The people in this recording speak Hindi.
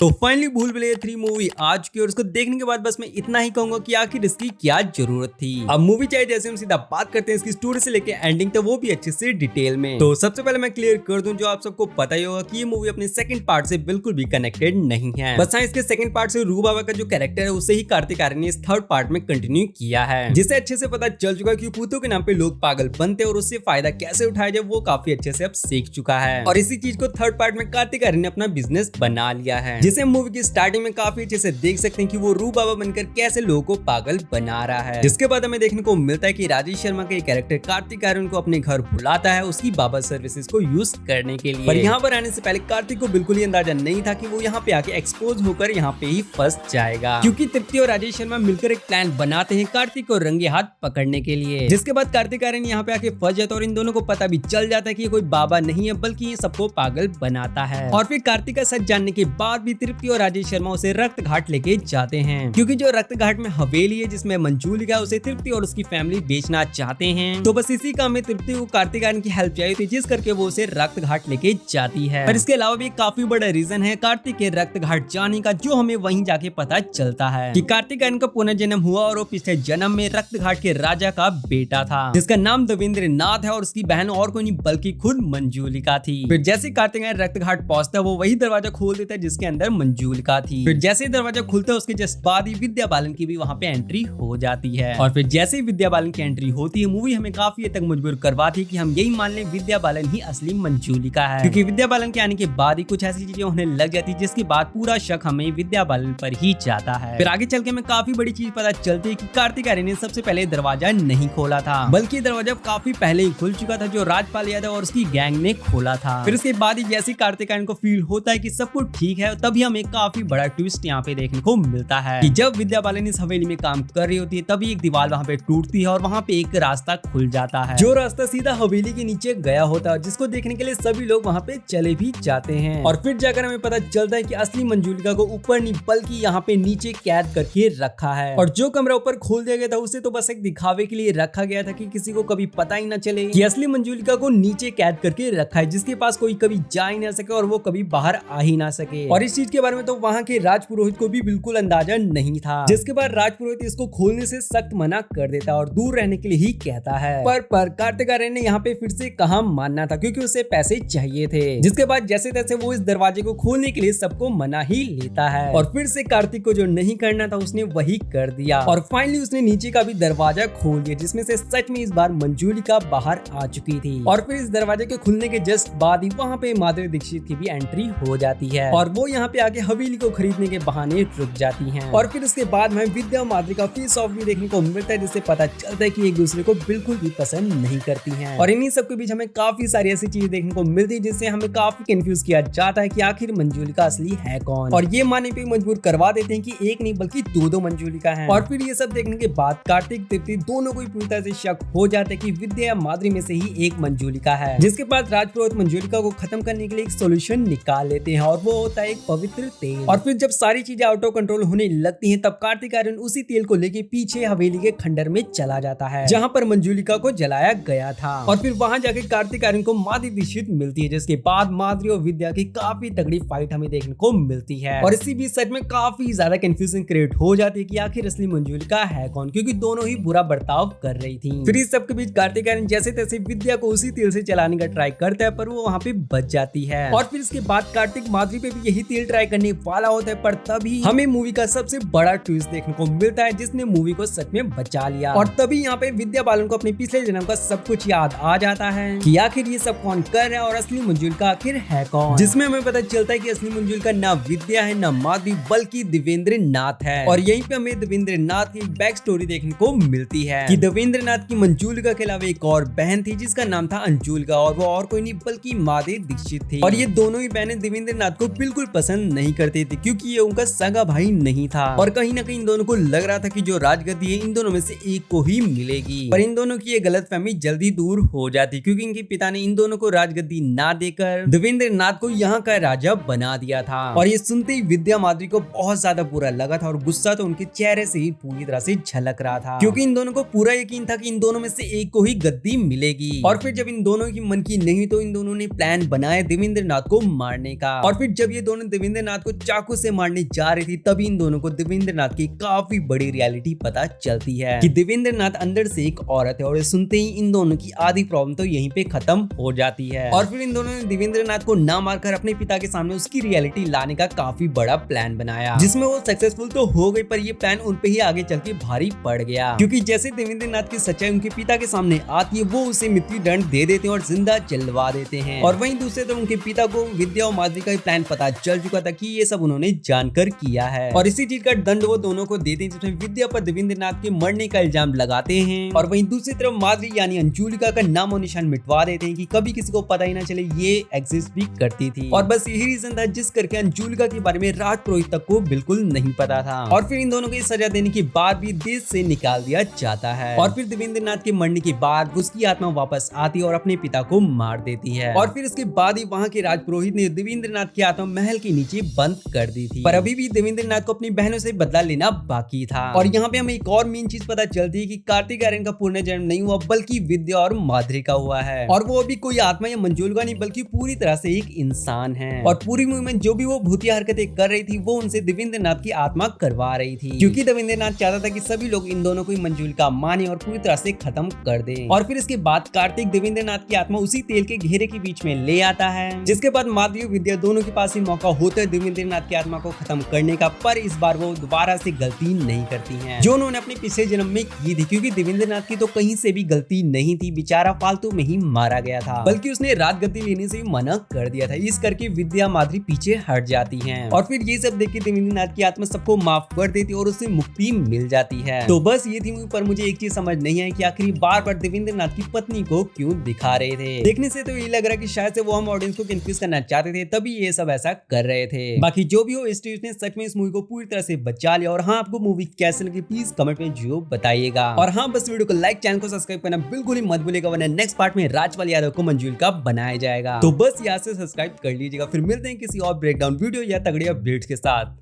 तो फाइनली भूल भुलैया 3 मूवी आ चुकी है और उसको देखने के बाद बस मैं इतना ही कहूंगा कि आखिर इसकी क्या जरूरत थी। अब मूवी चाहिए जैसे हम सीधा बात करते हैं इसकी स्टोरी से लेके एंडिंग तक, वो भी अच्छे से डिटेल में। तो सबसे पहले मैं क्लियर कर दूं, जो आप सबको पता ही होगा कि ये मूवी अपने सेकंड पार्ट से बिल्कुल भी कनेक्टेड नहीं है। बस हाँ, इसके सेकंड पार्ट से रूह बाबा का जो कैरेक्टर है उसे ही कार्तिक आर्यन ने इस थर्ड पार्ट में कंटिन्यू किया है, जिसे अच्छे से पता चल चुका है कि भूतों के नाम पे लोग पागल बनते और उससे फायदा कैसे उठाया जाए वो काफी अच्छे से अब सीख चुका है। और इसी चीज को थर्ड पार्ट में कार्तिक आर्यन ने अपना बिजनेस बना लिया है, जिसे मूवी की स्टार्टिंग में काफी अच्छे से देख सकते हैं कि वो रूह बाबा बनकर कैसे लोगों को पागल बना रहा है। जिसके बाद हमें देखने को मिलता है कि राजेश शर्मा के कैरेक्टर कार्तिक आर्यन को अपने घर बुलाता है उसकी बाबा सर्विसेज को यूज करने के लिए। पर यहाँ पर आने से पहले कार्तिक को बिल्कुल ही अंदाजा नहीं था कि वो यहाँ पे आके एक्सपोज होकर यहाँ पे ही फंस जाएगा, क्योंकि तृप्ति और राजेश शर्मा मिलकर एक प्लान बनाते हैं कार्तिक को रंगे हाथ पकड़ने के लिए। जिसके बाद कार्तिक आर्यन यहाँ पे आके फंस जाता है और इन दोनों को पता भी चल जाता है कि ये कोई बाबा नहीं है बल्कि ये सबको पागल बनाता है। और फिर कार्तिक का सच जानने के बाद भी तृप्ति और राजेश शर्मा उसे रक्त घाट लेके जाते हैं, क्योंकि जो रक्त घाट में हवेली है जिसमें मंजूलिका है उसे तृप्ति और उसकी फैमिली बेचना चाहते हैं। तो बस इसी काम में तृप्ति को कार्तिक आर्यन की हेल्प चाहिए थी, जिस करके वो उसे रक्त घाट लेके जाती है। पर इसके अलावा भी काफी बड़ा रीजन है कार्तिक के रक्त घाट जाने का, जो हमें वहीं जाके पता चलता है कि कार्तिक आर्यन का पुनर्जन्म हुआ और वो पिछले जन्म में रक्त घाट के राजा का बेटा था, जिसका नाम देवेंद्र नाथ है और उसकी बहन और कोई नहीं बल्कि खुद मंजूलिका थी। फिर जैसे कार्तिक आर्यन रक्त घाट पहुंचता है वो वही दरवाजा खोल देता है जिसके अंदर मंजूलिका थी। फिर जैसे ही दरवाजा खुलता है उसके जस्ट बाद ही विद्या बालन की भी वहां पे एंट्री हो जाती है। और फिर जैसे ही विद्या बालन की एंट्री होती है मूवी हमें काफी हद तक मजबूर करवाती है कि हम यही मान लें विद्या बालन ही असली मंजूलिका है, क्योंकि विद्या बालन के आने के बाद ही कुछ ऐसी चीजें होने लग जाती है जिसके बाद पूरा शक हमें विद्या बालन पर ही जाता है। फिर आगे चल के हमें काफी बड़ी चीज पता चलती है कि कार्तिक आर्यन ने सबसे पहले दरवाजा नहीं खोला था, बल्कि दरवाजा काफी पहले ही खुल चुका था, जो राजपाल यादव और उसकी गैंग ने खोला था। फिर उसके बाद ही जैसे कार्तिक आर्यन को फील होता है कि सब कुछ ठीक है, तभी हमें काफी बड़ा ट्विस्ट यहाँ पे देखने को मिलता है कि जब विद्या बालन इस हवेली में काम कर रही होती है तभी एक दीवार वहाँ पे टूटती है और वहाँ पे एक रास्ता खुल जाता है, जो रास्ता सीधा हवेली के नीचे गया होता है, जिसको देखने के लिए सभी लोग वहाँ पे चले भी जाते हैं। और फिर जाकर हमें पता चलता है कि असली मंजूलिका को ऊपर नहीं बल्कि यहाँ पे नीचे कैद करके रखा है, और जो कमरा ऊपर खोल दिया गया था उसे तो बस एक दिखावे के लिए रखा गया था कि किसी को कभी पता ही ना चले कि असली मंजूलिका को नीचे कैद करके रखा है, जिसके पास कोई कभी जा ही ना सके और वो कभी बाहर आ ही ना सके। और इस चीज के बारे में तो वहाँ के राजपुरोहित को भी बिल्कुल अंदाजा नहीं था, जिसके बाद राजपुरोहित इसको खोलने से सख्त मना कर देता और दूर रहने के लिए ही कहता है। पर कार्तिक आर्यन ने यहाँ पे फिर से कहा मानना था, क्योंकि उसे पैसे चाहिए थे। जिसके बाद जैसे तैसे वो इस दरवाजे को खोलने के लिए सबको मना ही लेता है, और फिर से कार्तिक को जो नहीं करना था उसने वही कर दिया, और फाइनली उसने नीचे का भी दरवाजा खोल दिया, जिसमें से सच में इस बार मंजूलिका बाहर आ चुकी थी। और फिर इस दरवाजे के खुलने के जस्ट बाद ही वहाँ पे माधुरी दीक्षित की भी एंट्री हो जाती है, और वो यहाँ पे आके हवेली को खरीदने के बहाने रुक जाती हैं। और फिर उसके बाद हमें विद्या और माधुरी का फेस ऑफ भी देखने को मिलता है, जिससे पता चलता है कि एक दूसरे को बिल्कुल भी पसंद नहीं करती हैं। और इन्हीं सब के बीच हमें काफी सारी ऐसी चीजें देखने को मिलती है जिससे हमें काफी कंफ्यूज किया जाता है कि आखिर मंजूलिका असली है कौन, और ये मानने पे मजबूर करवा देते हैं कि एक नहीं बल्कि दो मंजूलिका हैं। और फिर ये सब देखने के बाद कार्तिक तृप्ति दोनों को पूरी तरह से शक हो जाता है कि विद्या या माधुरी में से ही एक मंजूलिका है, जिसके बाद राजपुरोहित मंजूलिका को खत्म करने के लिए एक सोल्यूशन निकाल लेते हैं, और वो होता है एक पवित्र तेल। और फिर जब सारी चीजें आउट ऑफ कंट्रोल होने लगती हैं तब कार्तिक आर्यन उसी तेल को लेके पीछे हवेली के खंडर में चला जाता है जहां पर मंजूलिका को जलाया गया था। और फिर वहां जाके कार्तिक आर्यन को माधुरी दीक्षित मिलती है, जिसके बाद माधुरी और विद्या की काफी तगड़ी फाइट हमें देखने को मिलती है। और इसी बीच सच में काफी ज्यादा कंफ्यूजन क्रिएट हो जाती है कि आखिर असली मंजूलिका है कौन, क्योंकि दोनों ही बुरा बर्ताव कर रही थी। फिर इस सबके बीच कार्तिक आर्यन जैसे तैसे विद्या को उसी तेल से चलाने का ट्राई करता है, पर वो वहाँ पे बच जाती है। और फिर इसके बाद कार्तिक माधुरी पे भी यही तेल ट्राई करने वाला होता है, पर तभी हमें मूवी का सबसे बड़ा ट्विस्ट देखने को मिलता है, जिसने मूवी को सच में बचा लिया। और तभी यहाँ पे विद्या बालन को अपने पिछले जन्म का सब कुछ याद आ जाता है कि आखिर ये सब कौन कर रहा है और असली मंजूलिका आखिर है कौन, जिसमें हमें पता चलता है कि असली मंजूलिका ना विद्या है ना माधुरी बल्कि देवेंद्र नाथ है। और यहीं पे हमें देवेंद्र नाथ की बैक स्टोरी देखने को मिलती है कि देवेंद्र नाथ की मंजूलिका के अलावा एक और बहन थी जिसका नाम था अंजुलिका, और वो और कोई नहीं बल्कि माधुरी दीक्षित थी। और ये दोनों ही बहनें देवेंद्र नाथ को बिल्कुल पसंद नहीं करती थी, क्योंकि ये उनका सगा भाई नहीं था, और कहीं ना कहीं इन दोनों को लग रहा था कि जो राजगद्दी है इन दोनों में से एक को ही मिलेगी। पर इन दोनों की ये गलतफहमी जल्दी दूर हो जाती, क्योंकि इनके पिता ने इन दोनों को राजगद्दी ना देकर देवेंद्र नाथ को यहाँ का राजा बना दिया था। और ये सुनते ही विद्या माधुरी को बहुत ज्यादा बुरा लगा था, और गुस्सा तो उनके चेहरे से ही पूरी तरह से झलक रहा था, क्योंकि इन दोनों को पूरा यकीन था कि इन दोनों में से एक को ही गद्दी मिलेगी। और फिर जब इन दोनों की मन की नहीं तो इन दोनों ने प्लान बनाया देवेंद्र नाथ को मारने का। और फिर जब ये दोनों देवेंद्र नाथ को चाकू से मारने जा रही थी, तभी इन दोनों को देवेंद्र नाथ की काफी बड़ी रियलिटी पता चलती है कि देवेंद्र नाथ अंदर से एक औरत है, और सुनते ही इन दोनों की आधी प्रॉब्लम तो यहीं पे खत्म हो जाती है। और फिर इन दोनों ने देवेंद्र नाथ को ना मारकर अपने पिता के सामने उसकी रियलिटी लाने का काफी बड़ा प्लान बनाया, जिसमें वो सक्सेसफुल तो हो गई, पर ये प्लान उन पे ही आगे चल के भारी पड़ गया, क्योंकि जैसे देवेंद्र नाथ की सच्चाई उनके पिता के सामने आती है, वो उसे मृत्यु दंड दे देते हैं और जिंदा जलवा देते हैं। और वहीं दूसरे तरफ उनके पिता को विद्या और माधुरी का प्लान पता चल चुका था कि ये सब उन्होंने जानकर किया है, और इसी चीज का दंड वो दोनों को देते हैं, जिसमें विद्या पर देवेंद्र नाथ के मरने का इल्जाम लगाते हैं, और वहीं दूसरी तरफ माधुरी यानी अंजुलिका का नाम और निशान मिटवा देते हैं कि कभी किसी को पता ही ना चले ये एग्जिस्ट भी करती थी। और बस यही रीजन था जिस करके अंजुलिका के बारे में राज पुरोहित तक को बिल्कुल नहीं पता था। और फिर इन दोनों को सजा देने के बाद भी देश से निकाल दिया जाता है, और फिर देवेंद्र नाथ के मरने के बाद उसकी आत्मा वापस आती है और अपने पिता को मार देती है। और फिर इसके बाद ही वहाँ के राज पुरोहित ने देवेंद्र नाथ की आत्मा महल के नीचे बंद कर दी थी, पर अभी भी देवेंद्र नाथ को अपनी बहनों से बदला लेना बाकी था। और यहाँ पे हमें एक और मेन चीज पता चलती है कि कार्तिक आर्यन का पुनर्जन्म नहीं हुआ, बल्कि विद्या और माधुरी का हुआ है, और वो अभी कोई आत्मा या मंजूलगा नहीं, बल्कि पूरी तरह से एक इंसान है। और पूरी मूवी में जो भी वो भूतिया हरकतें कर रही थी, वो उनसे देवेंद्र नाथ की आत्मा करवा रही थी, क्योंकि देवेंद्र नाथ चाहता था कि सभी लोग इन दोनों को मंजूलगा माने और पूरी तरह से खत्म कर दे। और फिर इसके बाद कार्तिक देवेंद्र नाथ की आत्मा उसी तेल के घेरे के बीच में ले आता है, जिसके बाद माधुरी और विद्या दोनों के पास ही मौका होता है देवेंद्र नाथ की आत्मा को खत्म करने का, पर इस बार वो दोबारा से गलती नहीं करती हैं, जो उन्होंने अपने पिछले जन्म में की थी, क्योंकि देवेंद्र नाथ की तो कहीं से भी गलती नहीं थी, बेचारा फालतू में ही मारा गया था, बल्कि उसने रात गद्दी लेने से भी मना कर दिया था। इस करके विद्या माधुरी पीछे हट जाती हैं, और फिर ये सब देख के देवेंद्र नाथ की आत्मा सबको माफ कर देती है और उसे मुक्ति मिल जाती है। तो बस ये थी मूवी, पर मुझे एक चीज समझ नहीं आई कि आखिर बार बार देवेंद्र नाथ की पत्नी को क्यों दिखा रहे थे। देखने से तो ये लग रहा है कि शायद से वो हम ऑडियंस को कंफ्यूज करना चाहते थे, तभी ये सब ऐसा कर रहे थे। बाकी जो भी हो, इस टीम ने सच में इस मूवी को पूरी तरह से बचा लिया। और हाँ, आपको मूवी कैसे लगी प्लीज कमेंट में जो बताइएगा। और हाँ, बस वीडियो को लाइक, चैनल को सब्सक्राइब करना बिल्कुल ही मत भूलिएगा, वरना नेक्स्ट पार्ट में राजपाल यादव को मंजूलगा बनाया जाएगा। तो बस यहाँ से सब्सक्राइब कर लीजिएगा। फिर मिलते हैं किसी और ब्रेकडाउन वीडियो या तगड़े अपडेट्स के साथ।